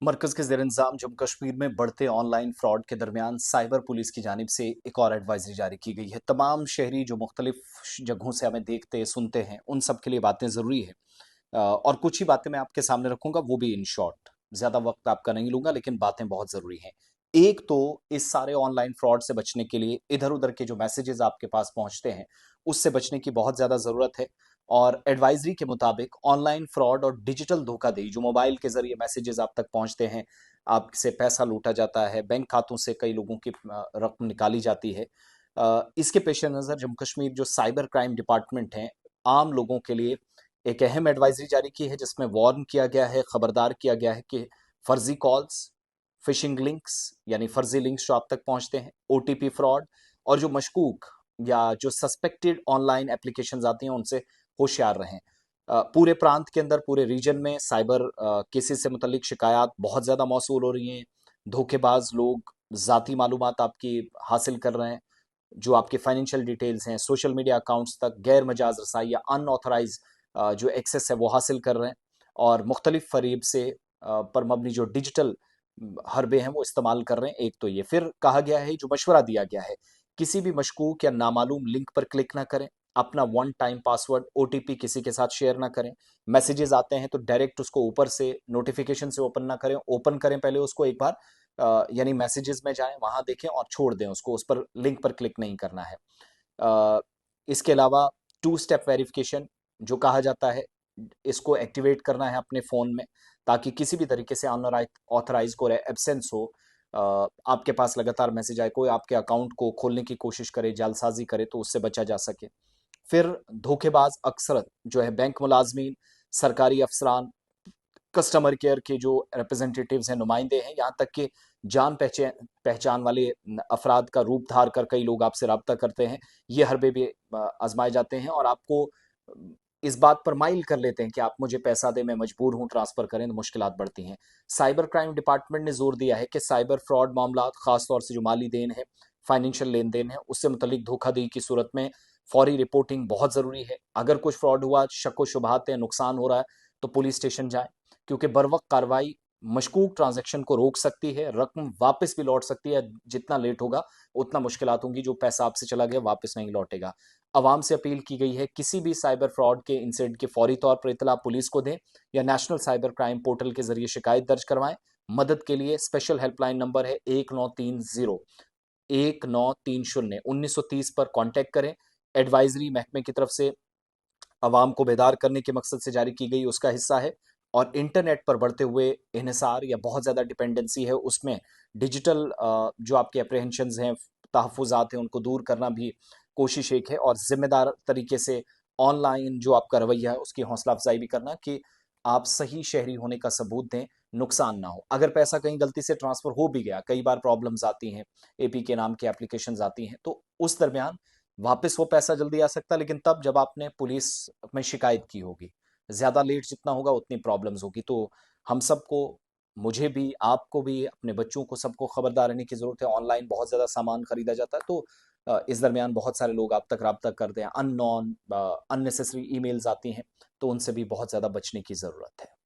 मरकज के जेर इंतजाम जम्मू कश्मीर में बढ़ते ऑनलाइन फ्रॉड के दरमियान साइबर पुलिस की जानिब से एक और एडवाइजरी जारी की गई है। तमाम शहरी जो मुख्तलिफ जगहों से हमें देखते सुनते हैं उन सब के लिए बातें ज़रूरी है। और कुछ ही बातें मैं आपके सामने रखूंगा, वो भी इन शॉर्ट। ज़्यादा वक्त आपका नहीं लूंगा, लेकिन बातें बहुत ज़रूरी हैं। एक तो इस सारे ऑनलाइन फ्रॉड से बचने के लिए इधर उधर के जो मैसेजेस आपके पास पहुंचते हैं उससे बचने की बहुत ज़्यादा ज़रूरत है। और एडवाइजरी के मुताबिक ऑनलाइन फ्रॉड और डिजिटल धोखाधड़ी जो मोबाइल के जरिए मैसेजेस आप तक पहुंचते हैं, आपसे पैसा लूटा जाता है, बैंक खातों से कई लोगों की रकम निकाली जाती है। इसके पेश नज़र जम्मू कश्मीर जो साइबर क्राइम डिपार्टमेंट है, आम लोगों के लिए एक अहम एडवाइजरी जारी की है, जिसमें वार्न किया गया है, खबरदार किया गया है कि फर्जी कॉल्स, फिशिंग लिंक्स यानी फर्जी लिंक्स जो आप तक पहुंचते हैं, ओटीपी फ्रॉड और जो मशकूक या जो सस्पेक्टेड ऑनलाइन एप्लीकेशंस आती हैं उनसे होशियार रहें। पूरे प्रांत के अंदर, पूरे रीजन में साइबर केसेस से मुतल्लिक शिकायत बहुत ज़्यादा मौसूल हो रही हैं। धोखेबाज लोग ज़ाती मालूमात आपकी हासिल कर रहे हैं, जो आपके फाइनेंशियल डिटेल्स हैं, सोशल मीडिया अकाउंट्स तक गैर मजाज रसाई या अनऑथराइज जो एक्सेस है वो हासिल कर रहे हैं। और मुख्तलिफ फरीब से पर मबनी जो डिजिटल हरबे हैं वो इस्तेमाल कर रहे हैं। एक तो ये, फिर कहा गया है, जो मशवरा दिया गया है, किसी भी मशकूक या नामालूम लिंक पर क्लिक ना करें, अपना वन टाइम पासवर्ड ओटीपी किसी के साथ शेयर ना करें। मैसेजेस आते हैं तो डायरेक्ट उसको ऊपर से नोटिफिकेशन से ओपन ना करें, ओपन करें पहले उसको एक बार, यानी मैसेजेस में जाएं, वहां देखें और छोड़ दें उसको, उस पर लिंक पर क्लिक नहीं करना है। अ, इसके अलावा टू स्टेप वेरिफिकेशन जो कहा जाता है, इसको एक्टिवेट करना है अपने फ़ोन में, ताकि किसी भी तरीके से अनऑथराइज को एब्सेंस हो, आपके पास लगातार मैसेज आए, कोई आपके अकाउंट को खोलने की कोशिश करे, जालसाजी करे, तो उससे बचा जा सके। फिर धोखेबाज अक्सर जो है बैंक मुलाजमीन, सरकारी अफसरान, कस्टमर केयर के जो रिप्रेजेंटेटिव्स हैं, नुमाइंदे हैं, यहाँ तक कि जान पहचान पहचान वाले अफराद का रूप धार कर कई लोग आपसे रब्ता करते हैं। ये हरबे भी आजमाए जाते हैं और आपको इस बात पर माइल कर लेते हैं कि आप मुझे पैसा दें, मैं मजबूर हूं, ट्रांसफर करें, तो मुश्किलात बढ़ती हैं। साइबर क्राइम डिपार्टमेंट ने जोर दिया है कि साइबर फ्रॉड मामला, खासतौर से जो माली देन है, फाइनेंशियल लेन देन है, उससे मुतलिक धोखाधड़ी की सूरत में फौरी रिपोर्टिंग बहुत जरूरी है। अगर कुछ फ्रॉड हुआ, शक व शुबहात है, नुकसान हो रहा है, तो पुलिस स्टेशन जाए, क्योंकि बर वक्त कार्रवाई मशकूक ट्रांजैक्शन को रोक सकती है, रकम वापस भी लौट सकती है। जितना लेट होगा उतना मुश्किलात होंगी, जो पैसा आपसे चला गया वापस नहीं लौटेगा। आवाम से अपील की गई है, किसी भी साइबर फ्रॉड के इंसिडेंट की फौरी तौर पर इतला पुलिस को दें या नेशनल साइबर क्राइम पोर्टल के जरिए शिकायत दर्ज करवाएं। मदद के लिए स्पेशल हेल्पलाइन नंबर है 1930 1930 पर कांटेक्ट करें। एडवाइजरी महकमे की तरफ से अवाम को बेदार करने के मकसद से जारी की गई उसका हिस्सा है। और इंटरनेट पर बढ़ते हुए इन्हिसार या बहुत ज़्यादा डिपेंडेंसी है, उसमें डिजिटल जो आपके अप्रहेंशंस हैं, तहफ़्फ़ुज़ात हैं, उनको दूर करना भी कोशिश एक है। और ज़िम्मेदार तरीके से ऑनलाइन जो आपका रवैया है उसकी हौसला अफजाई भी करना कि आप सही शहरी होने का सबूत दें, नुकसान ना हो। अगर पैसा कहीं गलती से ट्रांसफ़र हो भी गया, कई बार प्रॉब्लम्स आती हैं, एपी के नाम की एप्लीकेशंस आती हैं, तो उस दरमियान वापस वो पैसा जल्दी आ सकता है, लेकिन तब जब आपने पुलिस में शिकायत की होगी। ज़्यादा लेट जितना होगा उतनी प्रॉब्लम्स होगी। तो हम सबको, मुझे भी, आपको भी, अपने बच्चों को, सबको खबरदार रहने की ज़रूरत है। ऑनलाइन बहुत ज़्यादा सामान खरीदा जाता है, तो इस दरमियान बहुत सारे लोग आप तक राब्ता करते हैं, अननोन अननेसेसरी ईमेल्स आती हैं, तो उनसे भी बहुत ज़्यादा बचने की ज़रूरत है।